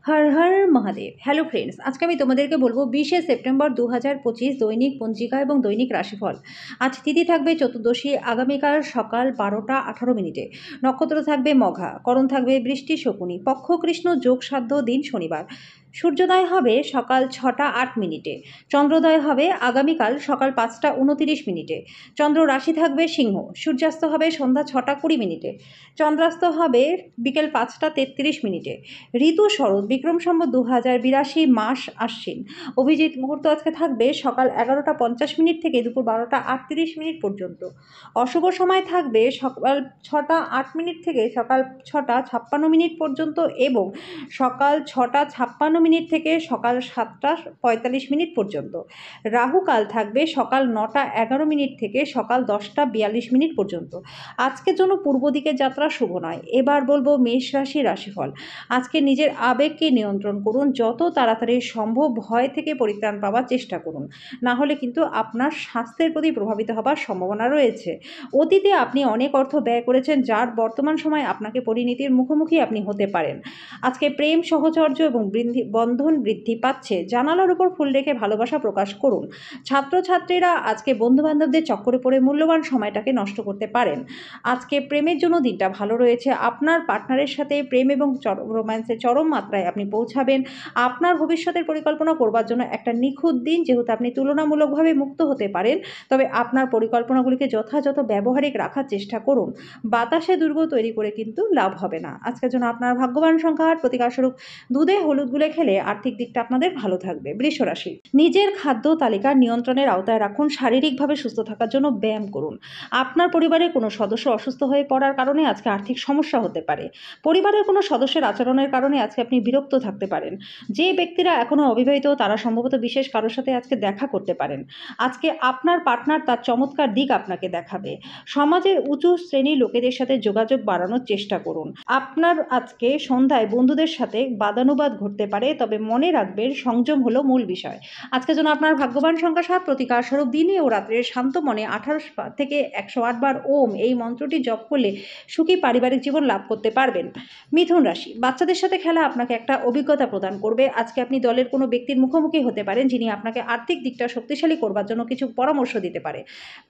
Har Har Mahadev. Hello friends, আজকে আমি তোমাদেরকে বলবো 20শে সেপ্টেম্বর 2025 দৈনিক পঞ্জিকা এবং দৈনিক রাশিফল। আজ তিথি থাকবে চতুর্দশী, আগামীকাল সকাল 12টা 18 মিনিটে। নক্ষত্র থাকবে মঘা, করণ থাকবে বৃষ্টি শকুনি, পক্ষ কৃষ্ণ, যোগ সাধ্য দিন শনিবার। সূর্যোদয় হবে সকাল 6টা 8 মিনিটে। চন্দ্রোদয় হবে আগামীকাল সকাল 5টা 29 মিনিটে। চন্দ্র রাশি থাকবে সিংহ। সূর্যাস্ত হবে সন্ধ্যা 6টা 20 মিনিটে। চন্দ্রাস্ত হবে বিকেল 5টা 33 মিনিটে। ঋতু শরৎ, বিক্রম সম্বত 2082, মাস আশ্বিন। অভিজিৎ মুহূর্ত আজকে থাকবে সকাল 11টা 50 মিনিট থেকে দুপুর 12টা 38 মিনিট পর্যন্ত। অশুভ সময় থাকবে সকাল 6টা 8 মিনিট থেকে সকাল 6টা 56 মিনিট পর্যন্ত এবং সকাল 6টা 56 মিনিট থেকে সকাল 7টা 45 মিনিট পর্যন্ত। রাহুকাল থাকবে সকাল 9টা 11 মিনিট থেকে সকাল 10টা 42 মিনিট পর্যন্ত। আজকের জন্য পূর্ব দিকের যাত্রা শুভ নয়। এবার বলবো মেষ রাশির রাশিফল। আজকে নিজের আবেগকে নিয়ন্ত্রণ করুন, যত তাড়াতাড়ি সম্ভব ভয় থেকে পরিত্রাণ পাওয়ার চেষ্টা করুন, না হলে কিন্তু আপনার স্বাস্থ্যের প্রতি প্রভাবিত হবার সম্ভাবনা রয়েছে। অতীতে আপনি অনেক অর্থ ব্যয় করেছেন, যার বর্তমান সময় আপনাকে পরিণতির মুখোমুখি আপনি হতে পারেন। আজকে প্রেম সহচর্য এবং বন্ধন বৃদ্ধি পাচ্ছে। জানালার উপর ফুল রেখে ভালোবাসা প্রকাশ করুন। ছাত্রছাত্রীরা আজকে বন্ধুবান্ধবদের চক্করে পড়ে মূল্যবান সময়টাকে নষ্ট করতে পারেন। আজকে প্রেমের জন্য দিনটা ভালো রয়েছে। আপনার পার্টনারের সাথে প্রেম এবং রোম্যান্সের চরম মাত্রায় আপনি পৌঁছাবেন। আপনার ভবিষ্যতের পরিকল্পনা করবার জন্য একটা নিখুঁত দিন, যেহেতু আপনি তুলনামূলকভাবে মুক্ত হতে পারেন, তবে আপনার পরিকল্পনাগুলিকে যথাযথ ব্যবহারিক রাখার চেষ্টা করুন। বাতাসে দুর্গ তৈরি করে কিন্তু লাভ হবে না। আজকের জন্য আপনার ভাগ্যবান সংখ্যা 8, প্রতিকারস্বরূপ দুধে হলুদ গুলে খেলে আর্থিক দিকটা আপনাদের ভালো থাকবে। বৃষ রাশি, নিজের খাদ্য তালিকা নিয়ন্ত্রণের আওতায় রাখুন। শারীরিকভাবে সুস্থ থাকার জন্য ব্যায়াম করুন। আপনার পরিবারের কোনো সদস্য অসুস্থ হয়ে পড়ার কারণে আজকে আর্থিক সমস্যা হতে পারে। পরিবারের কোনো সদস্যের আচরণের কারণে আজকে আপনি বিরক্ত থাকতে পারেন। যে ব্যক্তিরা এখনও অবিবাহিত, তারা সম্ভবত বিশেষ কারোর সাথে আজকে দেখা করতে পারেন। আজকে আপনার পার্টনার তার চমৎকার দিক আপনাকে দেখাবে। সমাজের উঁচু শ্রেণীর লোকেদের সাথে যোগাযোগ বাড়ানোর চেষ্টা করুন। আপনার আজকে সন্ধ্যায় বন্ধুদের সাথে বাদানুবাদ ঘটতে পারে, তবে মনে রাখবেন সংযম হলো মূল বিষয়। আজকের জন্য আপনার ভাগ্যবান সংখ্যা 7, প্রতিকারস্বরূপ দিনে ও রাত্রে শান্ত মনে 28 থেকে 108 বার ওম এই মন্ত্রটি জপ করলে সুখী পারিবারিক জীবন লাভ করতে পারবেন। মিথুন রাশি, বাচ্চাদের সাথে খেলা আপনাকে একটা অভিজ্ঞতা প্রদান করবে। আজকে আপনি দলের কোনো ব্যক্তির মুখোমুখি হতে পারেন, যিনি আপনাকে আর্থিক দিকটা শক্তিশালী করবার জন্য কিছু পরামর্শ দিতে পারে।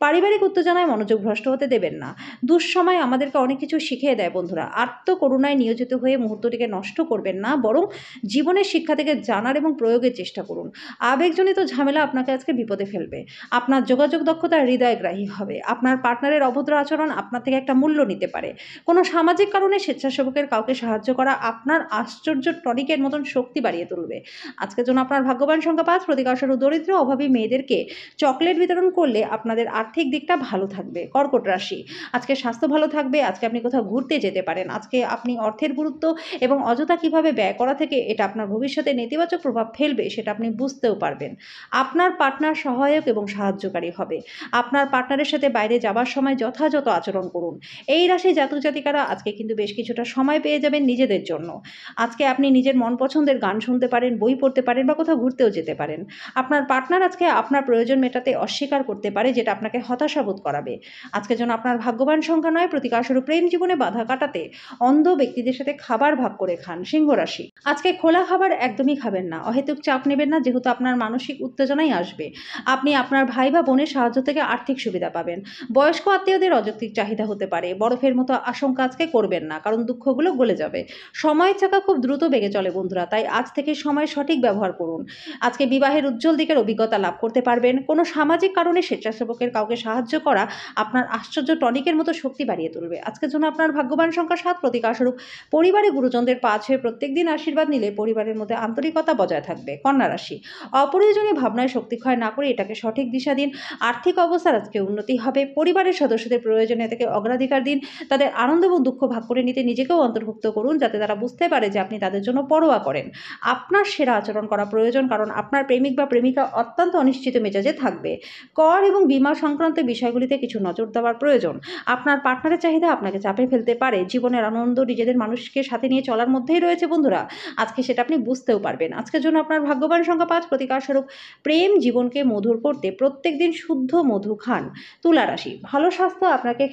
পারিবারিক উত্তেজনায় মনোযোগ ভ্রষ্ট হতে দেবেন না। দুঃসময় আমাদেরকে অনেক কিছু শিখিয়ে দেয় বন্ধুরা। আত্মকরুণায় নিয়োজিত হয়ে মুহূর্তটিকে নষ্ট করবেন না, বরং জীবনের শিক্ষা থেকে জানার এবং প্রয়োগের চেষ্টা করুন। আবেগজনিত ঝামেলা আপনাকে আজকে বিপদে ফেলবে। আপনার যোগাযোগ দক্ষতা হৃদয়গ্রাহী হবে। আপনার পার্টনারের অভদ্র আচরণ আপনার থেকে একটা মূল্য নিতে পারে। কোনো সামাজিক কারণে স্বেচ্ছাসেবকের কাউকে সাহায্য করা আপনার আশ্চর্য টনিকের মতন শক্তি বাড়িয়ে তুলবে। আজকের জন্য আপনার ভাগ্যবান সংখ্যা 5, প্রতিকারস্বরূপ দরিদ্র অভাবী মেয়েদেরকে চকলেট বিতরণ করলে আপনাদের আর্থিক দিকটা ভালো থাকবে। কর্কট রাশি, আজকে স্বাস্থ্য ভালো থাকবে। আজকে আপনি কোথাও ঘুরতে যেতে পারেন। আজকে আপনি অর্থের গুরুত্ব এবং অযথা কিভাবে ব্যয় করা থেকে এটা আপনার ভবিষ্যতে নেতিবাচক প্রভাব ফেলবে সেটা আপনি বুঝতেও পারবেন। আপনার পার্টনার সহায়ক এবং সাহায্যকারী হবে। আপনার পার্টনারের সাথে বাইরে যাবার সময় যথাযথ আচরণ করুন। এই রাশি জাতক জাতিকারা আজকে কিন্তু বেশ কিছুটা সময় পেয়ে যাবেন নিজেদের জন্য। আজকে আপনি নিজের মন পছন্দের গান শুনতে পারেন, বই পড়তে পারেন বা কোথাও ঘুরতেও যেতে পারেন। আপনার পার্টনার আজকে আপনার প্রয়োজন মেটাতে অস্বীকার করতে পারে, যেটা আপনাকে হতাশাবোধ করাবে। আজকের জন্য আপনার ভাগ্যবান সংখ্যা 9, প্রতিকারস্বরূপ প্রেম জীবনে বাধা কাটাতে অন্ধ ব্যক্তিদের সাথে খাবার ভাগ করে খান। সিংহ রাশি, আজকে খোলা খাবার একদমই খাবেন না। অহেতুক চাপ নেবেন না, যেহেতু আপনার মানসিক উত্তেজনাই আসবে। আপনি আপনার ভাই বা বোনের সাহায্য থেকে আর্থিক সুবিধা পাবেন। বয়স্ক আত্মীয়দের অযৌক্তিক চাহিদা হতে পারে। বরফের মতো আশঙ্কা আজকে করবেন না, কারণ দুঃখগুলো গলে যাবে। সময়ের চাকা খুব দ্রুত বেগে চলে বন্ধুরা, তাই আজ থেকে সময় সঠিক ব্যবহার করুন। আজকে বিবাহের উজ্জ্বল দিকের অভিজ্ঞতা লাভ করতে পারবেন। কোনো সামাজিক কারণে স্বেচ্ছাসেবকের কাউকে সাহায্য করা আপনার আশ্চর্য টনিকের মতো শক্তি বাড়িয়ে তুলবে। আজকের জন্য আপনার ভাগ্যবান সংখ্যা 7, প্রতিকারস্বরূপ পরিবারে গুরুজনদের পা ছুঁয়ে প্রত্যেকদিন আশীর্বাদ নিলে পরিবারের মধ্যে আন্তরিকতা বজায় থাকবে। কন্যা রাশি, অপ্রয়োজনীয় ভাবনায় শক্তি ক্ষয় না করে এটাকে সঠিক দিশা দিন। আর্থিক অবস্থার আজকে উন্নতি হবে। পরিবারের সদস্যদের প্রয়োজনীয়তাকে অগ্রাধিকার দিন। তাদের আনন্দ এবং দুঃখ ভাগ করে নিতে নিজেকেও অন্তর্ভুক্ত করুন, যাতে তারা বুঝতে পারে যে আপনি তাদের জন্য পরোয়া করেন। আপনার সেরা আচরণ করা প্রয়োজন, কারণ আপনার প্রেমিক বা প্রেমিকা অত্যন্ত অনিশ্চিত মেজাজে থাকবে। কর এবং বীমা সংক্রান্ত বিষয়গুলিতে কিছু নজর দেওয়ার প্রয়োজন। আপনার পার্টনারের চাহিদা আপনাকে চাপে ফেলতে পারে। জীবনের আনন্দ নিজেদের মানুষকে সাথে নিয়ে চলার মধ্যেই রয়েছে বন্ধুরা। আজকে সেটা আপনি বুঝতেও পারবেন। আজকের জন্য আপনার ভাগ্যবান সংখ্যা 5, প্রতিকারস্বরূপ প্রেম জীবনকে মধুর করতে প্রত্যেকদিন শুদ্ধ মধু খান। তুলা রাশি, ভালো স্বাস্থ্য আপনাকে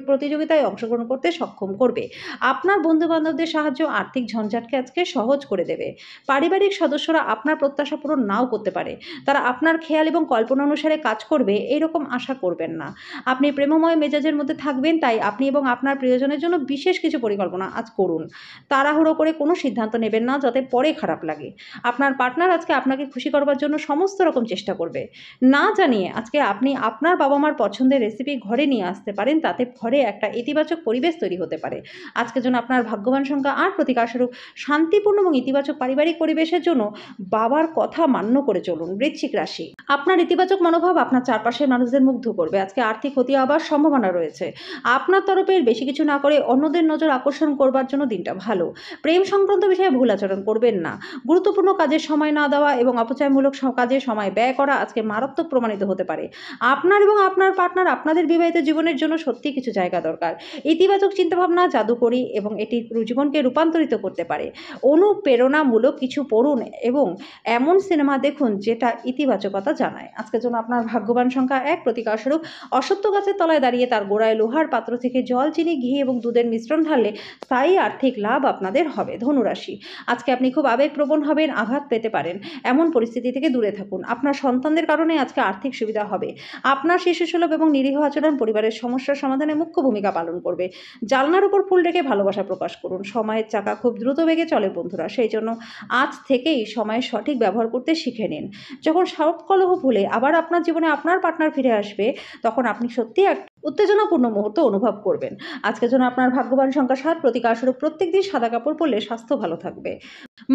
প্রতিযোগিতায় অংশগ্রহণ করতে সক্ষম করবে। আপনার বন্ধু-বান্ধবদের সাহায্য আর্থিক ঝঞ্ঝাটকে আজকে সহজ করে দেবে। পারিবারিক সদস্যরা আপনার প্রত্যাশা পূরণ নাও করতে পারে। তারা আপনার খেয়াল এবং কল্পনা অনুসারে কাজ করবে, এরকম আশা করবেন না। আপনি প্রেমময় মেজাজের মধ্যে থাকবেন, তাই আপনি এবং আপনার প্রিয়জনের জন্য বিশেষ কিছু পরিকল্পনা আজ করুন। তাড়াহুড়ো করে কোনো সিদ্ধান্ত নেবেন না, যাতে পরে খারাপ লাগে। আপনার পার্টনার আজকে আপনাকে খুশি করবার জন্য সমস্ত রকম চেষ্টা করবে। না জানিয়ে আজকে আপনি আপনার বাবা-মার পছন্দের রেসিপি ঘরে নিয়ে আসতে পারেন, তাতে ঘরে একটা ইতিবাচক পরিবেশ তৈরি হতে পারে। আজকের জন্য আপনার ভাগ্যবান সংখ্যা 8, প্রতিকারস্বরূপ শান্তিপূর্ণ এবং ইতিবাচক পারিবারিক পরিবেশের জন্য বাবার কথা মান্য করে চলুন। বৃশ্চিক রাশি, আপনার ইতিবাচক মনোভাব আপনার চারপাশের মানুষদের মুগ্ধ করবে। আজকে আর্থিক ক্ষতি হওয়ার সম্ভাবনা রয়েছে। আপনার তরফে বেশি কিছু না করে অন্যদের নজর আকর্ষণ করবার জন্য দিনটা ভালো। প্রেম সংক্রান্ত বিষয়ে ভুল আচরণ করবেন না। গুরুত্বপূর্ণ কাজের সময় না দেওয়া এবং অপচয়মূলক কাজে সময় ব্যয় করা আজকে মারাত্মক প্রমাণিত হতে পারে। আপনার এবং আপনার পার্টনার আপনাদের বিবাহিত জীবনের জন্য সত্যি কিছু জায়গা দরকার। ইতিবাচক চিন্তাভাবনা জাদুকরী এবং এটি জীবনকে রূপান্তরিত করতে পারে। অনুপ্রেরণামূলক কিছু পড়ুন এবং এমন সিনেমা দেখুন যেটা ইতিবাচকতা জানায়। আজকের জন্য আপনার ভাগ্যবান সংখ্যা 1, প্রতিকারস্বরূপ অশ্বত্থ গাছের তলায় দাঁড়িয়ে তার গোড়ায় লোহার পাত্র থেকে জল, চিনি, ঘি এবং দুধের মিশ্রণ ঢাললে স্থায়ী আর্থিক লাভ আপনাদের হবে। ধনুরাশি, আজকে আপনি খুব আবেগপ্রবণ হবেন, আঘাত পেতে পারেন। এমন পরিস্থিতি থেকে দূরে থাকুন। আপনার সন্তানদের কারণে আজকে আর্থিক সুবিধা হবে। আপনার শিশুসুলভ এবং নিরীহ আচরণ পরিবারের সমস্যার সমাধানে মুখ্য ভূমিকা পালন করবে। জানলার উপর ফুল রেখে ভালোবাসা প্রকাশ করুন। সময়ের চাকা খুব দ্রুত বেগে চলে বন্ধুরা, সেই জন্য আজ থেকেই সময়ের সঠিক ব্যবহার করতে শিখে নিন। যখন সব কলহ ভুলে আবার আপনার জীবনে আপনার পার্টনার ফিরে আসবে, তখন আপনি সত্যিই এক উত্তেজনাপূর্ণ মুহূর্ত অনুভব করবেন। আজকের জন্য আপনার ভাগ্যবান সংখ্যা 7, প্রতিকারস্বরূপ প্রত্যেকদিন সাদা কাপড় পরলে স্বাস্থ্য ভালো থাকবে।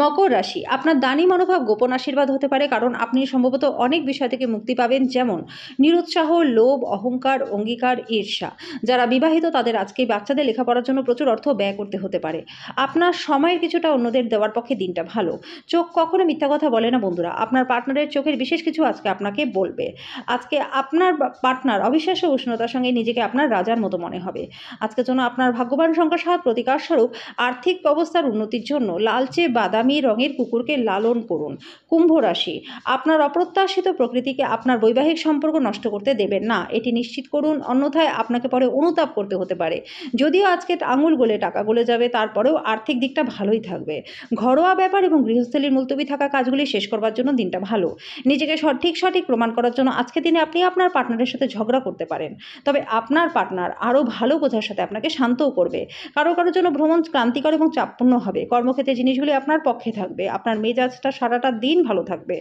মকর রাশি, আপনার দানী মনোভাব গোপন আশীর্বাদ হতে পারে, কারণ আপনি সম্ভবত অনেক বিষয় থেকে মুক্তি পাবেন, যেমন নিরুৎসাহ, লোভ, অহংকার, অঙ্গীকার, ঈর্ষা। যারা বিবাহিত তাদের আজকে বাচ্চাদের লেখাপড়ার জন্য প্রচুর অর্থ ব্যয় করতে হতে পারে। আপনার সময়ের কিছুটা অন্যদের দেওয়ার পক্ষে দিনটা ভালো। চোখ কখনো মিথ্যা কথা বলে না বন্ধুরা, আপনার পার্টনারের চোখের বিশেষ কিছু আজকে আপনাকে বলবে। আজকে আপনার পার্টনার অবিশ্বাস্য উষ্ণতার সঙ্গে নিজেকে আপনার রাজার মতো মনে হবে। আজকের জন্য আপনার ভাগ্যবান সংখ্যা 7, প্রতিকারস্বরূপ আর্থিক অবস্থার উন্নতির জন্য লালচে বাদামি রঙের কুকুরকে লালন করুন। কুম্ভ রাশি, আপনার অপ্রত্যাশিত প্রকৃতিকে আপনার বৈবাহিক সম্পর্ক নষ্ট করতে দেবেন না, এটি নিশ্চিত করুন, অন্যথায় আপনাকে পরে অনুতাপ করতে হতে পারে। যদিও আজকে আঙুল গলে টাকা গলে যাবে, তারপরেও আর্থিক দিকটা ভালোই থাকবে। ঘরোয়া ব্যাপার এবং গৃহস্থলীর মুলতবি থাকা কাজগুলি শেষ করবার জন্য দিনটা ভালো। নিজেকে সঠিক প্রমাণ করার জন্য আজকে দিনে আপনি আপনার পার্টনারের সাথে ঝগড়া করতে পারেন, তবে আপনার পার্টনার আরও ভালো বোঝার সাথে আপনাকে শান্তও করবে। কারোর জন্য ভ্রমণ ক্লান্তিকর এবং চাপপূর্ণ হবে। কর্মক্ষেত্রে জিনিসগুলি আপনার পক্ষে থাকবে। আপনার মেজাজটা সারাটা দিন ভালো থাকবে।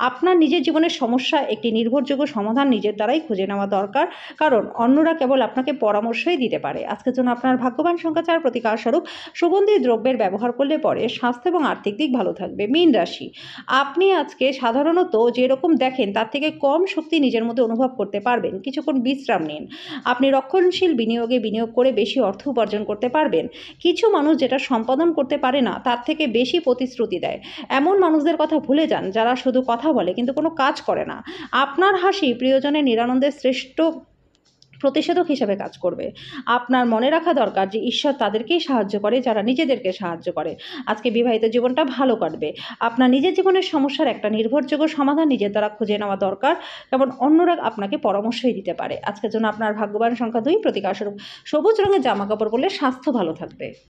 আপনার নিজের জীবনের সমস্যা একটি নির্ভরযোগ্য সমাধান নিজের দ্বারাই খুঁজে নেওয়া দরকার, কারণ অন্যরা কেবল আপনাকে পরামর্শই দিতে পারে। আজকের জন্য আপনার ভাগ্যবান সংখ্যা 4, প্রতিকারস্বরূপ সুগন্ধি দ্রব্যের ব্যবহার করলে পরে স্বাস্থ্য এবং আর্থিক দিক ভালো থাকবে। মীন রাশি, আপনি আজকে সাধারণত যেরকম দেখেন তার থেকে কম শক্তি নিজের মধ্যে অনুভব করতে পারবেন। কিছুক্ষণ বিশ্রাম নিন। আপনি রক্ষণশীল বিনিয়োগে বিনিয়োগ করে বেশি অর্থ উপার্জন করতে পারবেন। কিছু মানুষ যেটা সম্পাদন করতে পারে না তার থেকে বেশি প্রতিশ্রুতি দেয়। এমন মানুষদের কথা ভুলে যান যারা শুধু কথা বলে কিন্তু কোনো কাজ করে না। আপনার হাসি প্রিয়জনের নিরানন্দের শ্রেষ্ঠ প্রতিষেধক হিসাবে কাজ করবে। আপনার মনে রাখা দরকার যে ঈশ্বর তাদেরকেই সাহায্য করে যারা নিজেদেরকে সাহায্য করে। আজকে বিবাহিত জীবনটা ভালো কাটবে। আপনার নিজের জীবনের সমস্যার একটা নির্ভরযোগ্য সমাধান নিজের দ্বারা খুঁজে নেওয়া দরকার, কারণ অন্যরা আপনাকে পরামর্শই দিতে পারে। আজকের জন্য আপনার ভাগ্যবান সংখ্যা 2, প্রতিকারস্বরূপ সবুজ রঙের জামা কাপড় পরলে স্বাস্থ্য ভালো থাকবে।